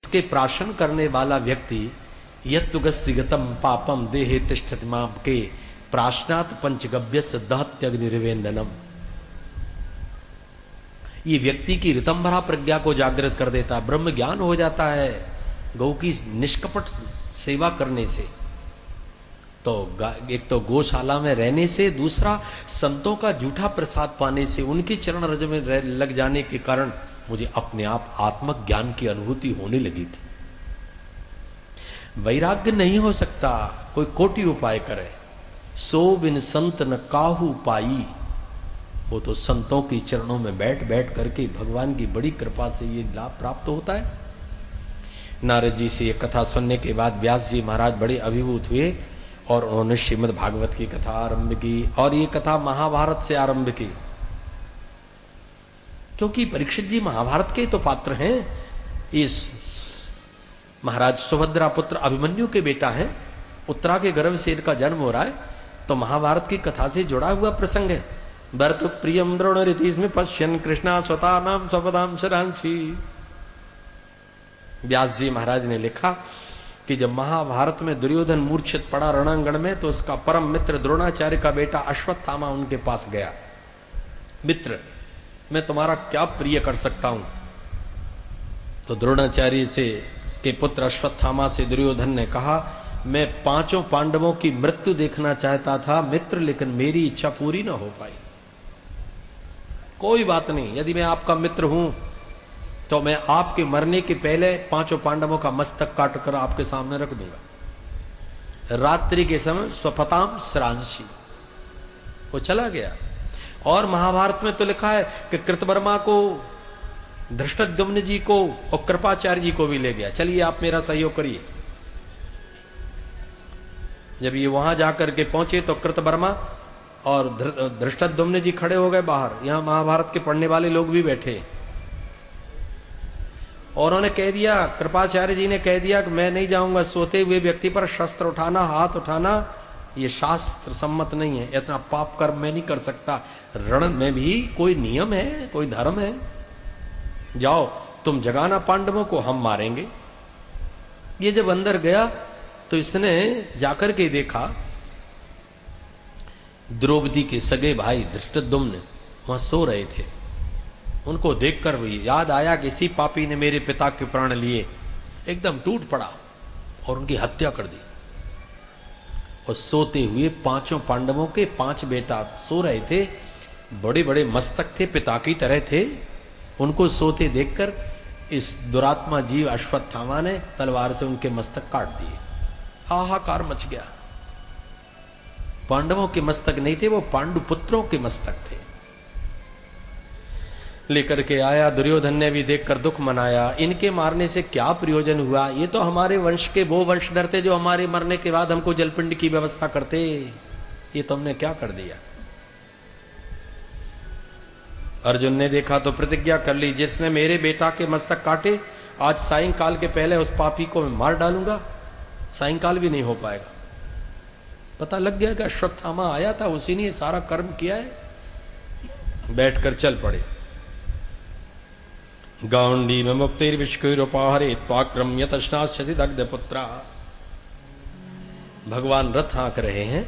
उसके प्राशन करने वाला व्यक्ति यत्तुगस्तिगतम पापम देहे तिष्ठति मां के प्राशनात् पंचगव्यस्य दहत्यग्निर्वेन्दनम। ये व्यक्ति की ऋतंभरा प्रज्ञा को जागृत कर देता है, ब्रह्म ज्ञान हो जाता है गौ की निष्कपट सेवा करने से। तो एक तो गौशाला में रहने से, दूसरा संतों का झूठा प्रसाद पाने से, उनके चरण रज में लग जाने के कारण मुझे अपने आप आत्मक ज्ञान की अनुभूति होने लगी थी। वैराग्य नहीं हो सकता, कोई कोटि उपाय करे, सो बिन संत न काहू पाई। वो तो संतों के चरणों में बैठ बैठ करके भगवान की बड़ी कृपा से ये लाभ प्राप्त होता है। नारद जी से ये कथा सुनने के बाद व्यास जी महाराज बड़े अभिभूत हुए और उन्होंने श्रीमद् भागवत की कथा आरंभ की। और ये कथा महाभारत से आरंभ की, क्योंकि परीक्षित जी महाभारत के तो पात्र हैं। इस महाराज सुभद्रा पुत्र अभिमन्यु के बेटा हैं, उत्तरा के गर्भ से इनका जन्म हो रहा है, तो महाभारत की कथा से जुड़ा हुआ प्रसंग है। भरत प्रियम द्रोण रीति में पश्यन कृष्णा स्वता नाम स्वपदाम शरांशी। व्यास जी महाराज ने लिखा कि जब महाभारत में दुर्योधन मूर्छित पड़ा रणांगण में, तो उसका परम मित्र द्रोणाचार्य का बेटा अश्वत्थामा उनके पास गया। मित्र, मैं तुम्हारा क्या प्रिय कर सकता हूं? तो द्रोणाचार्य से के पुत्र अश्वत्थामा से दुर्योधन ने कहा, मैं पांचों पांडवों की मृत्यु देखना चाहता था मित्र, लेकिन मेरी इच्छा पूरी ना हो पाई। कोई बात नहीं, यदि मैं आपका मित्र हूं तो मैं आपके मरने के पहले पांचों पांडवों का मस्तक काट कर आपके सामने रख दूंगा। रात्रि के समय स्वपताम श्रांसी। वो चला गया। और महाभारत में तो लिखा है कि कृतवर्मा को, धृष्टद्युम्न जी को और कृपाचार्य जी को भी ले गया, चलिए आप मेरा सहयोग करिए। जब ये वहां जाकर के पहुंचे तो कृतवर्मा और धृष्टद्युम्न जी खड़े हो गए बाहर। यहां महाभारत के पढ़ने वाले लोग भी बैठे और उन्होंने कह दिया, कृपाचार्य जी ने कह दिया कि मैं नहीं जाऊंगा, सोते हुए व्यक्ति पर शस्त्र उठाना, हाथ उठाना ये शास्त्र सम्मत नहीं है, इतना पाप कर्म मैं नहीं कर सकता। रण में भी कोई नियम है, कोई धर्म है। जाओ तुम जगाना पांडवों को, हम मारेंगे। ये जब अंदर गया तो इसने जाकर के देखा द्रौपदी के सगे भाई धृष्टद्युम्न वहां सो रहे थे। उनको देखकर भी याद आया कि इसी पापी ने मेरे पिता के प्राण लिए। एकदम टूट पड़ा और उनकी हत्या कर दी। और सोते हुए पांचों पांडवों के 5 बेटा सो रहे थे, बड़े बड़े मस्तक थे, पिता की तरह थे। उनको सोते देखकर इस दुरात्मा जीव अश्वत्थामा ने तलवार से उनके मस्तक काट दिए। हाहाकार मच गया। पांडवों के मस्तक नहीं थे, वो पांडु पुत्रों के मस्तक थे। लेकर के आया। दुर्योधन ने भी देखकर दुख मनाया। इनके मारने से क्या प्रयोजन हुआ? ये तो हमारे वंश के वो वंशधर थे जो हमारे मरने के बाद हमको जलपिंड की व्यवस्था करते। ये तो हमने क्या कर दिया? अर्जुन ने देखा तो प्रतिज्ञा कर ली, जिसने मेरे बेटा के मस्तक काटे आज सायंकाल के पहले उस पापी को मैं मार डालूंगा। सायंकाल भी नहीं हो पाएगा। पता लग गया कि अश्वत्थामा आया था, उसी ने सारा कर्म किया है। बैठकर चल पड़े। गांडी में मुक्तिर्विष्कुरुपाहरे त्वाक्रम्य तश्नाशसि दग्धपुत्रा। भगवान रथ हाँक रहे हैं।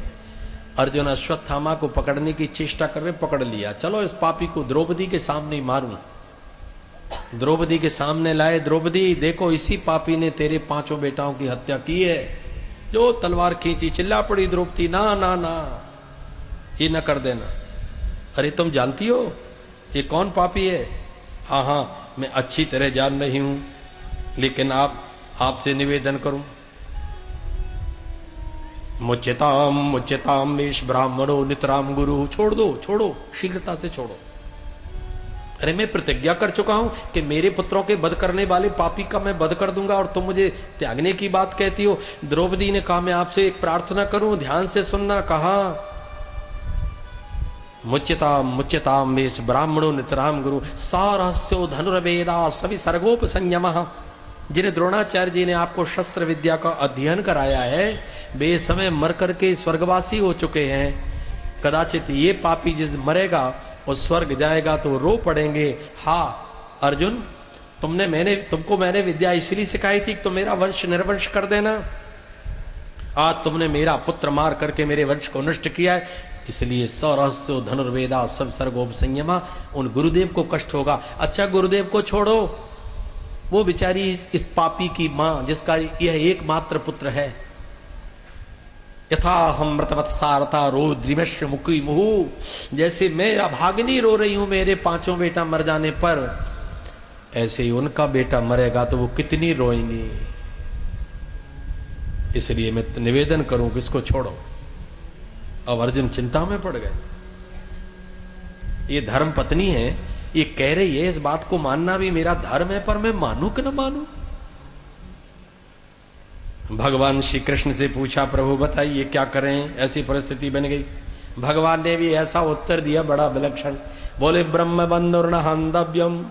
अर्जुन अश्वत्थामा को पकड़ने की चेष्टा कर रहे, पकड़ लिया। चलो इस पापी को द्रौपदी के सामने मारूं। द्रौपदी के सामने लाए। द्रौपदी देखो, इसी पापी ने तेरे 5 बेटाओं की हत्या की है। जो तलवार खींची, चिल्ला पड़ी द्रौपदी, ना ना ना, ये न कर देना। अरे तुम जानती हो ये कौन पापी है? हाँ हाँ मैं अच्छी तरह जान रही हूं, लेकिन आपसे निवेदन करूं। मुच्यताम मुच्यताम वेश ब्राह्मणो नितराम गुरु। छोड़ दो, छोड़ो, शीघ्रता से छोड़ो। अरे मैं प्रतिज्ञा कर चुका हूं कि मेरे पुत्रों के वध करने वाले पापी का मैं वध कर दूंगा, और तुम मुझे त्यागने की बात कहती हो। द्रौपदी ने कहा, मैं आपसे एक प्रार्थना करूं, ध्यान से सुनना। कहा, मुच्यताम मुच्यताम वेश ब्राह्मणो नितराम गुरु सारहस्यो धनुर्वेदा सभी सर्गोप संयम। जिन्हें द्रोणाचार्य जी ने आपको शस्त्र विद्या का अध्ययन कराया है, वे समय मर करके स्वर्गवासी हो चुके हैं। कदाचित ये पापी जिस मरेगा और स्वर्ग जाएगा तो रो पड़ेंगे। हा अर्जुन, तुमको मैंने विद्या इसलिए सिखाई थी कि तुम मेरा वंश निर्वंश कर देना। आज तुमने मेरा पुत्र मार करके मेरे वंश को नष्ट किया है, इसलिए सरहस्य धनुर्वेदा सब सर्गोप संयमा, उन गुरुदेव को कष्ट होगा। अच्छा गुरुदेव को छोड़ो, वो बेचारी इस पापी की मां जिसका यह एकमात्र पुत्र है, यथा हम मृतवत्सारता रो द्रिमश्य मुखी मुहु, जैसे मेरा भागनी रो रही हूं मेरे पांचों बेटा मर जाने पर, ऐसे ही उनका बेटा मरेगा तो वो कितनी रोएंगी। इसलिए मैं निवेदन करूं कि इसको छोड़ो। अब अर्जुन चिंता में पड़ गए। ये धर्म पत्नी है, ये कह रही है इस बात को मानना भी मेरा धर्म है, पर मैं मानूं कि न मानूं। भगवान श्री कृष्ण से पूछा, प्रभु बताइए क्या करें, ऐसी परिस्थिति बन गई। भगवान ने भी ऐसा उत्तर दिया बड़ा विलक्षण। बोले ब्रह्म बंधुर्न हंतव्यम,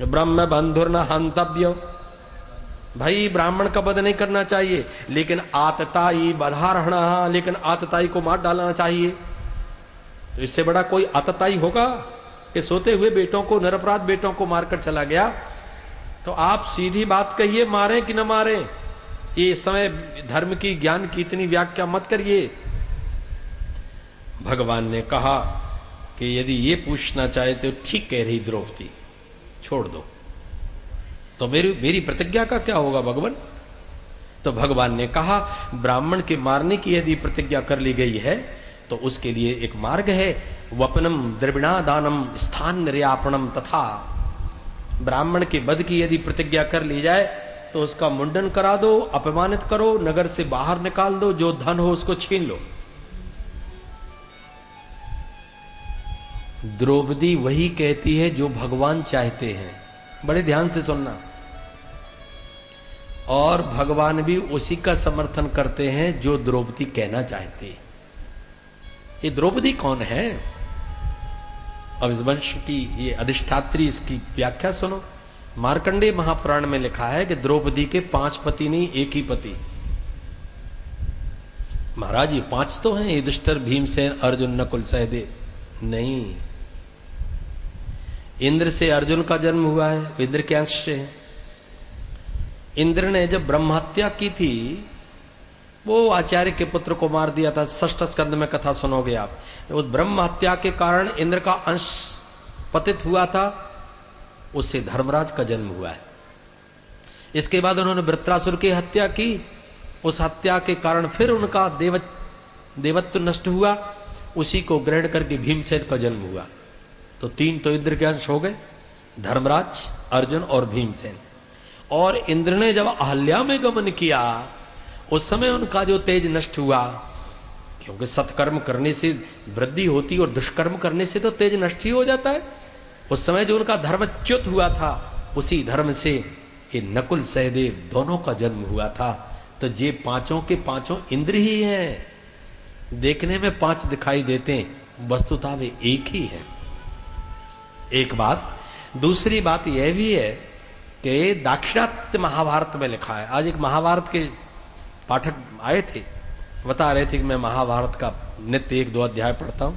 ब्रह्म बंधुर्न हंतव्य। भाई ब्राह्मण का वध नहीं करना चाहिए, लेकिन आतताई बधारहणा, लेकिन आतताई को मार डालना चाहिए। तो इससे बड़ा कोई आतताई होगा कि सोते हुए बेटों को, निरपराध बेटों को मारकर चला गया। तो आप सीधी बात कहिए, मारें कि न मारें। ये समय धर्म की, ज्ञान की इतनी व्याख्या मत करिए। भगवान ने कहा कि यदि ये पूछना चाहे तो ठीक कह रही द्रौपदी, छोड़ दो। तो मेरी प्रतिज्ञा का क्या होगा भगवान? तो भगवान ने कहा, ब्राह्मण के मारने की यदि प्रतिज्ञा कर ली गई है तो उसके लिए एक मार्ग है, वपनम द्रविणा दानम स्थान निर्यापणम तथा। ब्राह्मण के वध की यदि प्रतिज्ञा कर ली जाए तो उसका मुंडन करा दो, अपमानित करो, नगर से बाहर निकाल दो, जो धन हो उसको छीन लो। द्रौपदी वही कहती है जो भगवान चाहते हैं, बड़े ध्यान से सुनना। और भगवान भी उसी का समर्थन करते हैं जो द्रौपदी कहना चाहती है। ये द्रौपदी कौन है? अब इस वंश की ये अधिष्ठात्री, इसकी व्याख्या सुनो। मार्कंडेय महापुराण में लिखा है कि द्रौपदी के 5 पति नहीं, एक ही पति। महाराज ये 5 तो हैं, युधिष्ठिर, भीमसेन, अर्जुन, नकुल, सहदेव। नहीं, इंद्र से अर्जुन का जन्म हुआ है, इंद्र के अंश से है। इंद्र ने जब ब्रह्म हत्या की थी, वो आचार्य के पुत्र को मार दिया था। षष्ठ स्कंद में कथा सुनोगे आप। उस ब्रह्म हत्या के कारण इंद्र का अंश पतित हुआ था, उससे धर्मराज का जन्म हुआ है। इसके बाद उन्होंने वृत्रासुर की हत्या की, उस हत्या के कारण फिर उनका देवत्व नष्ट हुआ, उसी को ग्रहण करके भीमसेन का जन्म हुआ। तो 3 तो इंद्र के अंश हो गए, धर्मराज, अर्जुन और भीमसेन। और इंद्र ने जब अहल्या में गमन किया, उस समय उनका जो तेज नष्ट हुआ, क्योंकि सत्कर्म करने से वृद्धि होती और दुष्कर्म करने से तो तेज नष्ट ही हो जाता है। उस समय जो उनका धर्मच्युत हुआ था, उसी धर्म से ये नकुल सहदेव दोनों का जन्म हुआ था। तो ये 5 के 5 इंद्र ही हैं। देखने में 5 दिखाई देते हैं, वस्तुतः वे एक ही है। एक बात। दूसरी बात यह भी है कि दाक्षिणात्य महाभारत में लिखा है। आज एक महाभारत के पाठक आए थे, बता रहे थे कि मैं महाभारत का नित्य 1-2 अध्याय पढ़ता हूं,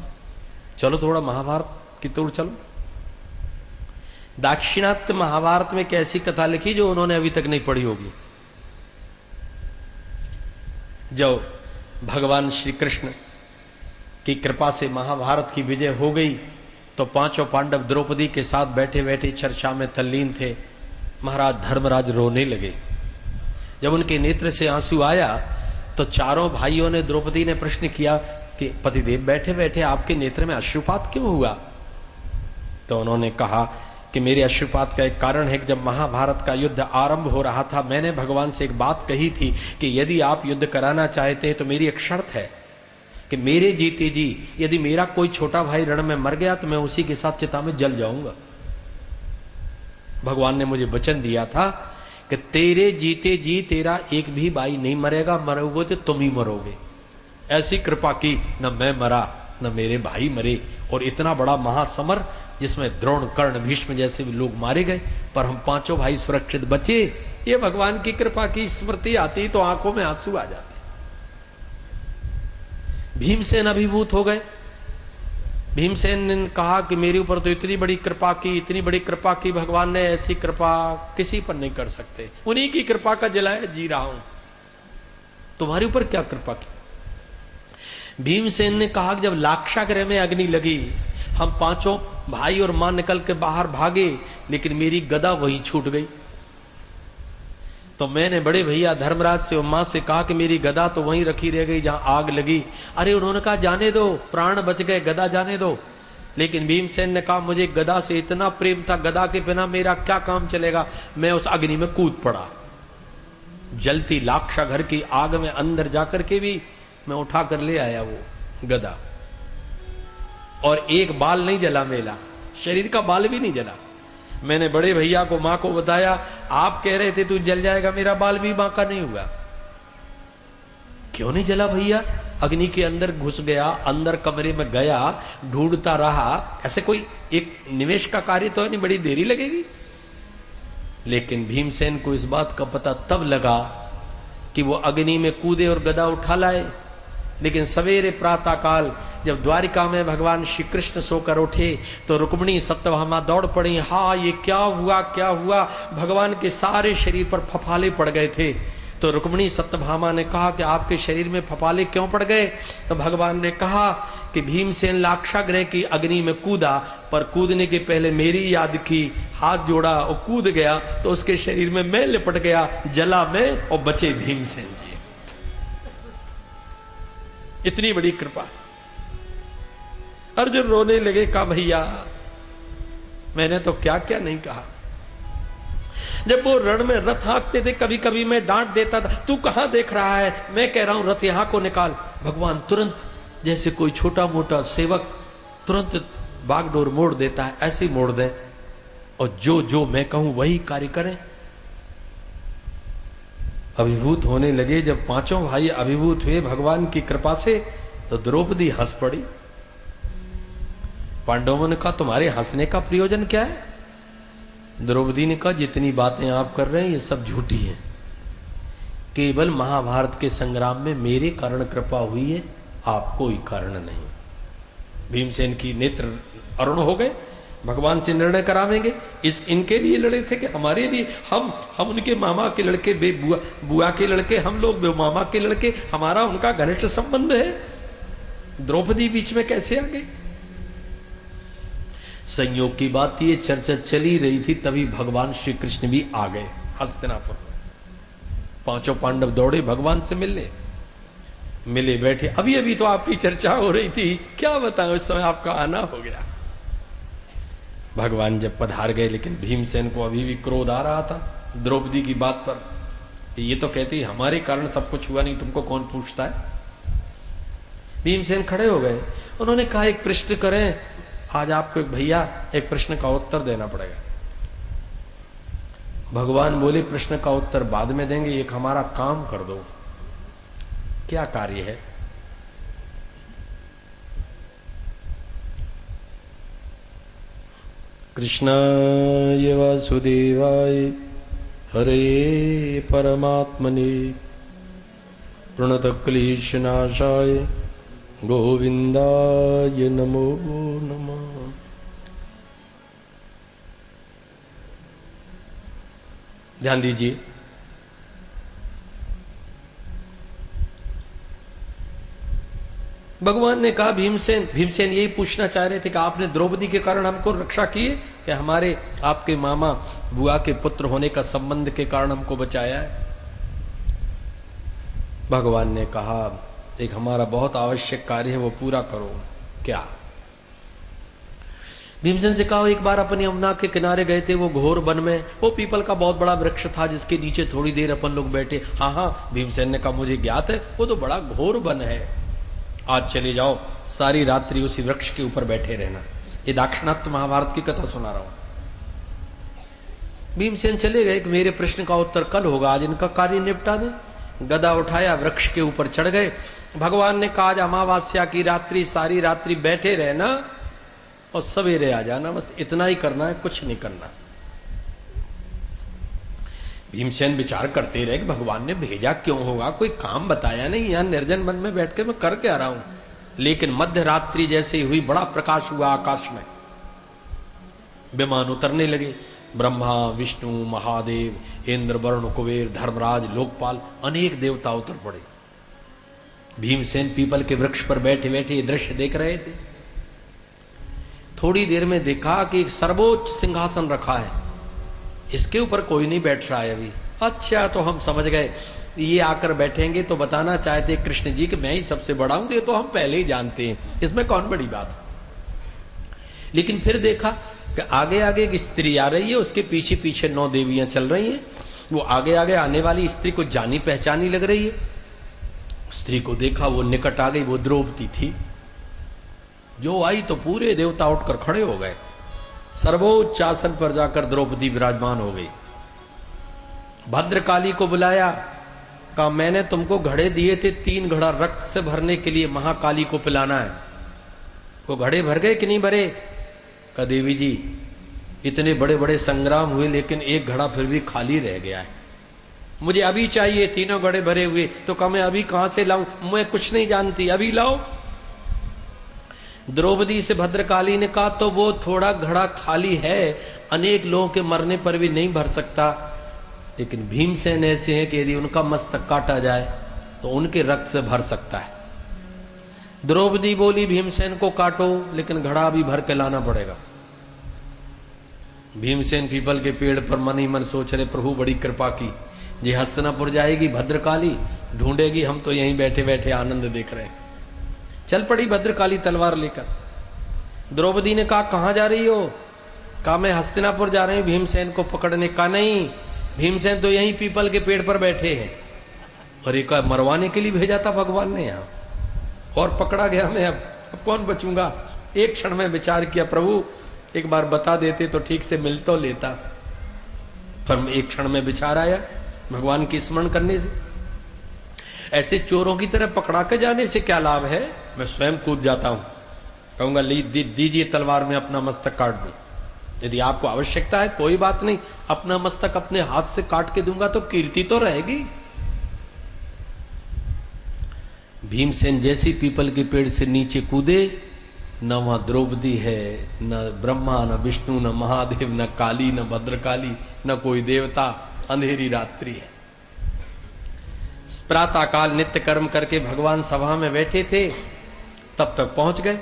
चलो थोड़ा महाभारत की तोड़ चलो। दाक्षिणात्य महाभारत में कैसी कथा लिखी जो उन्होंने अभी तक नहीं पढ़ी होगी। जब भगवान श्री कृष्ण की कृपा से महाभारत की विजय हो गई तो 5 पांडव द्रौपदी के साथ बैठे बैठे चर्चा में तल्लीन थे। महाराज धर्मराज रोने लगे। जब उनके नेत्र से आंसू आया तो चारों भाइयों ने, द्रौपदी ने प्रश्न किया कि पतिदेव बैठे बैठे आपके नेत्र में अश्रुपात क्यों हुआ? तो उन्होंने कहा कि मेरे अश्रुपात का एक कारण है कि जब महाभारत का युद्ध आरंभ हो रहा था, मैंने भगवान से एक बात कही थी कि यदि आप युद्ध कराना चाहते हैं तो मेरी एक शर्त है कि मेरे जीते जी यदि मेरा कोई छोटा भाई रण में मर गया तो मैं उसी के साथ चिता में जल जाऊंगा। भगवान ने मुझे वचन दिया था कि तेरे जीते जी तेरा एक भी भाई नहीं मरेगा, मरोगे तो तुम ही मरोगे। ऐसी कृपा की, न मैं मरा न मेरे भाई मरे। और इतना बड़ा महासमर जिसमें द्रोण, कर्ण, भीष्म जैसे भी लोग मारे गए, पर हम 5 भाई सुरक्षित बचे। ये भगवान की कृपा की स्मृति आती तो आंखों में आंसू आ जाते। भीमसेन अभिभूत हो गए। भीमसेन ने कहा कि मेरे ऊपर तो इतनी बड़ी कृपा की, इतनी बड़ी कृपा की भगवान ने, ऐसी कृपा किसी पर नहीं कर सकते, उन्हीं की कृपा का जलाए जी रहा हूं, तुम्हारे ऊपर क्या कृपा की। भीमसेन ने कहा कि जब लाक्षागृह में अग्नि लगी, हम पांचों भाई और मां निकल के बाहर भागे, लेकिन मेरी गदा वहीं छूट गई। तो मैंने बड़े भैया धर्मराज से और मां से कहा कि मेरी गदा तो वहीं रखी रह गई जहां आग लगी। अरे उन्होंने कहा जाने दो, प्राण बच गए, गदा जाने दो। लेकिन भीमसेन ने कहा मुझे गदा से इतना प्रेम था, गदा के बिना मेरा क्या काम चलेगा। मैं उस अग्नि में कूद पड़ा, जलती लाक्षा घर की आग में अंदर जाकर के भी मैं उठा कर ले आया वो गदा, और एक बाल नहीं जला, मेला शरीर का बाल भी नहीं जला। मैंने बड़े भैया को, मां को बताया, आप कह रहे थे तू जल जाएगा, मेरा बाल भी मां का नहीं हुआ। क्यों नहीं जला भैया? अग्नि के अंदर घुस गया, अंदर कमरे में गया, ढूंढता रहा। ऐसे कोई एक निवेश का कार्य तो है नहीं, बड़ी देरी लगेगी। लेकिन भीमसेन को इस बात का पता तब लगा कि वो अग्नि में कूदे और गदा उठा लाए। लेकिन सवेरे प्रातः काल जब द्वारिका में भगवान श्री कृष्ण सोकर उठे तो रुक्मिणी सत्यभामा दौड़ पड़ी। हाँ, ये क्या हुआ, क्या हुआ? भगवान के सारे शरीर पर फफाले पड़ गए थे। तो रुक्मिणी सत्यभामा ने कहा कि आपके शरीर में फफाले क्यों पड़ गए? तो भगवान ने कहा कि भीमसेन लाक्षागृह की अग्नि में कूदा, पर कूदने के पहले मेरी याद की, हाथ जोड़ा और कूद गया, तो उसके शरीर में मैं लिपट गया, जला मैं और बचे भीमसेन जी। इतनी बड़ी कृपा। अर्जुन रोने लगे, कहा भैया मैंने तो क्या क्या नहीं कहा। जब वो रण में रथ हाँकते थे, कभी कभी मैं डांट देता था, तू कहां देख रहा है, मैं कह रहा हूं रथ यहां को निकाल। भगवान तुरंत जैसे कोई छोटा मोटा सेवक तुरंत बागडोर मोड़ देता है, ऐसे ही मोड़ दे, और जो जो मैं कहूं वही कार्य करें। अभिभूत होने लगे। जब पांचों भाई अभिभूत हुए भगवान की कृपा से, तो द्रौपदी हंस पड़ी। पांडवों ने कहा तुम्हारे हंसने का प्रयोजन क्या है? द्रौपदी ने कहा जितनी बातें आप कर रहे हैं ये सब झूठी हैं, केवल महाभारत के संग्राम में मेरे कारण कृपा हुई है, आप कोई कारण नहीं। भीमसेन की नेत्र अरुण हो गए, भगवान से निर्णय करावेंगे। इनके लिए लड़े थे कि हमारे लिए? हम उनके मामा के लड़के, बुआ के लड़के, हम लोग मामा के लड़के, हमारा उनका घनिष्ठ संबंध है। द्रौपदी बीच में कैसे आ गई? संयोग की बात ये चर्चा चली रही थी, तभी भगवान श्री कृष्ण भी आ गए हस्तिनापुर में। पांचों पांडव दौड़े भगवान से मिलने, मिले बैठे। अभी अभी तो आपकी चर्चा हो रही थी, क्या बताऊं, उस समय आपका आना हो गया। भगवान जब पधार गए, लेकिन भीमसेन को अभी भी क्रोध आ रहा था द्रौपदी की बात पर। ये तो कहती हमारे कारण सब कुछ हुआ, नहीं तुमको कौन पूछता है। भीमसेन खड़े हो गए, उन्होंने कहा एक प्रश्न करें, आज आपको एक भैया एक प्रश्न का उत्तर देना पड़ेगा। भगवान बोले प्रश्न का उत्तर बाद में देंगे, एक हमारा काम कर दो। क्या कार्य है? कृष्णाय वासुदेवाय हरे परमात्मने प्रणतक्लेशनाशाय गोविंदाय नमो नमः। ध्यान दीजिए, भगवान ने कहा भीमसेन यही पूछना चाह रहे थे कि आपने द्रौपदी के कारण हमको रक्षा की है, कि हमारे आपके मामा बुआ के पुत्र होने का संबंध के कारण हमको बचाया है? भगवान ने कहा एक हमारा बहुत आवश्यक कार्य है, वो पूरा करो। क्या? भीमसेन से कहा एक बार अपन यमुना के किनारे गए थे, वो घोर वन में, वो पीपल का बहुत बड़ा वृक्ष था जिसके नीचे थोड़ी देर अपन लोग बैठे। हाँ, भीमसेन ने कहा मुझे ज्ञात है, वो तो बड़ा घोर वन है, आज चले जाओ, सारी रात्रि उसी वृक्ष के ऊपर बैठे रहना। ये दाक्षिणात्य महाभारत की कथा सुना रहा हूं। भीमसेन चले गए, मेरे प्रश्न का उत्तर कल होगा, आज इनका कार्य निपटा दे। गदा उठाया, वृक्ष के ऊपर चढ़ गए। भगवान ने कहा आज अमावस्या की रात्रि, सारी रात्रि बैठे रहना और सवेरे आ जाना, बस इतना ही करना है, कुछ नहीं करना। भीमसेन विचार करते रहे कि भगवान ने भेजा क्यों होगा, कोई काम बताया नहीं, यहां निर्जन वन में बैठ के मैं कर क्या रहा हूं। लेकिन मध्य रात्रि जैसे ही हुई, बड़ा प्रकाश हुआ आकाश में, विमान उतरने लगे। ब्रह्मा, विष्णु, महादेव, इंद्र, वरुण, कुबेर, धर्मराज, लोकपाल, अनेक देवता उतर पड़े। भीमसेन पीपल के वृक्ष पर बैठे बैठे ये दृश्य देख रहे थे। थोड़ी देर में देखा कि एक सर्वोच्च सिंहासन रखा है, इसके ऊपर कोई नहीं बैठ रहा है अभी। अच्छा, तो हम समझ गए ये आकर बैठेंगे तो बताना चाहते कृष्ण जी कि मैं ही सबसे बड़ा हूं, ये तो हम पहले ही जानते हैं, इसमें कौन बड़ी बात। लेकिन फिर देखा कि आगे आगे एक स्त्री आ रही है, उसके पीछे पीछे 9 देवियां चल रही हैं। वो आगे आगे आने वाली स्त्री को जानी पहचानी लग रही है। स्त्री को देखा, वो निकट आ गई, वो द्रौपदी थी। जो आई तो पूरे देवता उठकर खड़े हो गए। सर्वोच्च आसन पर जाकर द्रौपदी विराजमान हो गई। भद्रकाली को बुलाया, कहा मैंने तुमको घड़े दिए थे 3 घड़ा रक्त से भरने के लिए, महाकाली को पिलाना है। वो घड़े भर गए कि नहीं भरे? कहा देवी जी इतने बड़े बड़े संग्राम हुए लेकिन एक घड़ा फिर भी खाली रह गया है, मुझे अभी चाहिए, 3 घड़े भरे हुए। तो कहा मैं अभी कहां से लाऊं, मैं कुछ नहीं जानती, अभी लाओ। द्रौपदी से भद्रकाली ने कहा तो वो थोड़ा घड़ा खाली है, अनेक लोगों के मरने पर भी नहीं भर सकता, लेकिन भीमसेन ऐसे हैं कि यदि उनका मस्तक काटा जाए तो उनके रक्त से भर सकता है। द्रौपदी बोली भीमसेन को काटो, लेकिन घड़ा अभी भर के लाना पड़ेगा। भीमसेन पीपल के पेड़ पर मन ही मन सोच रहे प्रभु बड़ी कृपा की, जी हस्तिनापुर जाएगी भद्रकाली, ढूंढेगी, हम तो यहीं बैठे बैठे आनंद देख रहे हैं। चल पड़ी भद्रकाली तलवार लेकर। द्रौपदी ने कहा कहां जा रही हो? कहा मैं हस्तिनापुर जा रही हूं भीमसेन को पकड़ने। का नहीं, भीमसेन तो यहीं पीपल के पेड़ पर बैठे हैं। और एक मरवाने के लिए भेजा था भगवान ने यहां, और पकड़ा गया मैं, अब कौन बचूंगा। एक क्षण में विचार किया प्रभु एक बार बता देते तो ठीक से मिल तो लेता, पर एक क्षण में विचार आया भगवान की स्मरण करने से ऐसे चोरों की तरह पकड़ा के जाने से क्या लाभ है। मैं स्वयं कूद जाता हूं, कहूंगा दीजिए तलवार में अपना मस्तक काट दूं। यदि आपको आवश्यकता है कोई बात नहीं, अपना मस्तक अपने हाथ से काट के दूंगा तो कीर्ति तो रहेगी। भीमसेन जैसी पीपल के पेड़ से नीचे कूदे, न वहां द्रौपदी है, न ब्रह्मा, न विष्णु, न महादेव, न काली, न भद्रकाली, न कोई देवता। अंधेरी रात्रि है। प्रातः काल नित्य कर्म करके भगवान सभा में बैठे थे, तब तक पहुंच गए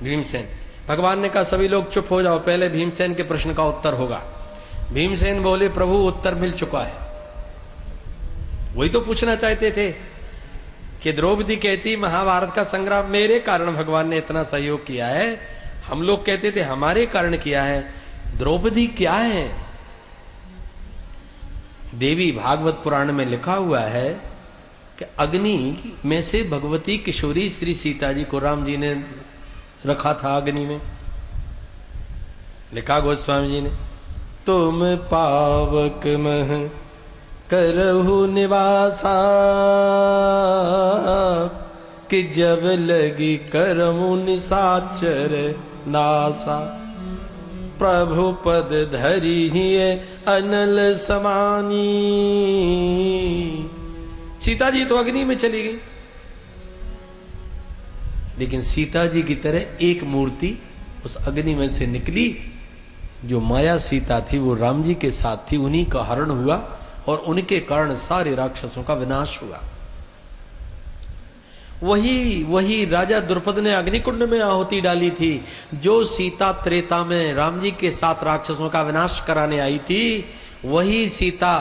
भीमसेन। भगवान ने कहा सभी लोग चुप हो जाओ, पहले भीमसेन के प्रश्न का उत्तर होगा। भीमसेन बोले प्रभु उत्तर मिल चुका है। वही तो पूछना चाहते थे कि द्रौपदी कहती महाभारत का संग्राम मेरे कारण भगवान ने इतना सहयोग किया है, हम लोग कहते थे हमारे कारण किया है। द्रौपदी क्या है? देवी भागवत पुराण में लिखा हुआ है कि अग्नि में से भगवती किशोरी श्री सीता जी को राम जी ने रखा था अग्नि में। लिखा गोस्वामी जी ने, तुम पावक मह करहु निवासा, कि जब लगी करमु निसाचर नासा, प्रभु पद धरी ही अनल समानी। सीता जी तो अग्नि में चली गई, लेकिन सीता जी की तरह एक मूर्ति उस अग्नि में से निकली, जो माया सीता थी वो राम जी के साथ थी, उन्हीं का हरण हुआ और उनके कारण सारे राक्षसों का विनाश हुआ। वही राजा द्रुपद ने अग्निकुंड में आहुति डाली थी, जो सीता त्रेता में राम जी के साथ राक्षसों का विनाश कराने आई थी, वही सीता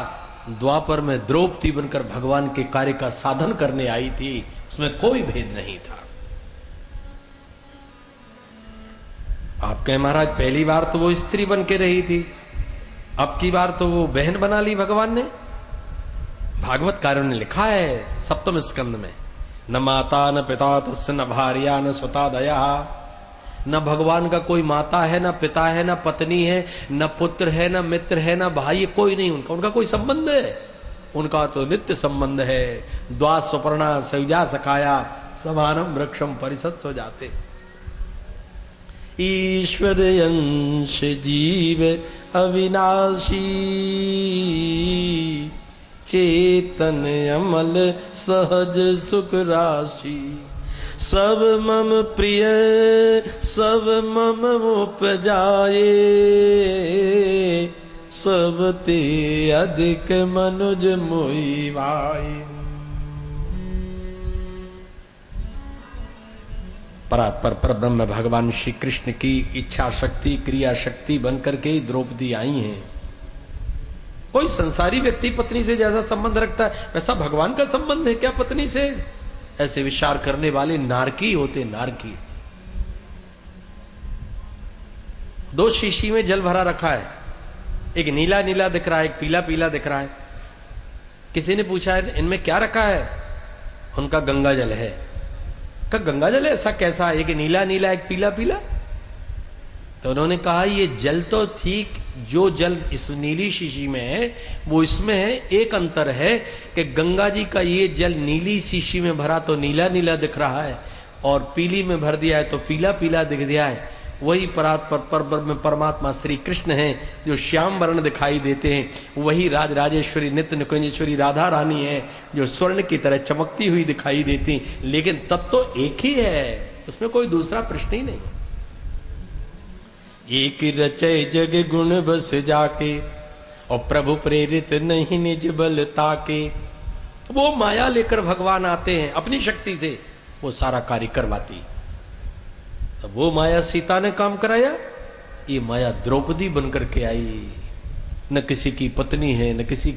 द्वापर में द्रौपदी बनकर भगवान के कार्य का साधन करने आई थी। उसमें कोई भेद नहीं था। आप कहें महाराज पहली बार तो वो स्त्री बन के रही थी, अब की बार तो वो बहन बना ली भगवान ने। भागवतकारों ने लिखा है सप्तम स्कंद में, न माता न पिता तस्य न भार्या न सुता दया। न भगवान का कोई माता है, न पिता है, न पत्नी है, न पुत्र है, न मित्र है, न भाई, कोई नहीं उनका कोई संबंध है। उनका तो नित्य संबंध है। द्वा सुपर्णा सयुजा सखाया समानम वृक्षम परिषद सो जाते। ईश्वर अंश जीव अविनाशी, चेतन अमल सहज सुख राशि। सब मम प्रिय सब मम उपजाए, सब ते अधिक मनुज मोहि भाई। परात्पर पर ब्रह्म भगवान श्री कृष्ण की इच्छा शक्ति क्रिया शक्ति बनकर के द्रौपदी आई हैं। कोई संसारी व्यक्ति पत्नी से जैसा संबंध रखता है वैसा भगवान का संबंध है क्या पत्नी से? ऐसे विचार करने वाले नारकी होते, नारकी। दो शीशी में जल भरा रखा है, एक नीला नीला दिख रहा है, एक पीला पीला दिख रहा है। किसी ने पूछा है इनमें क्या रखा है? उनका गंगा जल है। का गंगा जल है? ऐसा कैसा? एक नीला नीला एक पीला पीला। तो उन्होंने कहा ये जल तो ठीक, जो जल इस नीली शीशी में है वो इसमें है। एक अंतर है कि गंगा जी का ये जल नीली शीशी में भरा तो नीला नीला दिख रहा है, और पीली में भर दिया है तो पीला पीला दिख दिया है। वही पर में परमात्मा श्री कृष्ण हैं जो श्याम वर्ण दिखाई देते हैं, वही राज राजेश्वरी नित्य निकुंजेश्वरी राधा रानी है जो स्वर्ण की तरह चमकती हुई दिखाई देती, लेकिन तब तो एक ही है, उसमें कोई दूसरा प्रश्न ही नहीं। एक रचय जग गुण बस जाके, और प्रभु प्रेरित नहीं निज बल ताके। वो माया लेकर भगवान आते हैं, अपनी शक्ति से वो सारा कार्य करवाती। तब वो माया सीता ने काम कराया, ये माया द्रौपदी बनकर के आई। न किसी की पत्नी है, न किसी की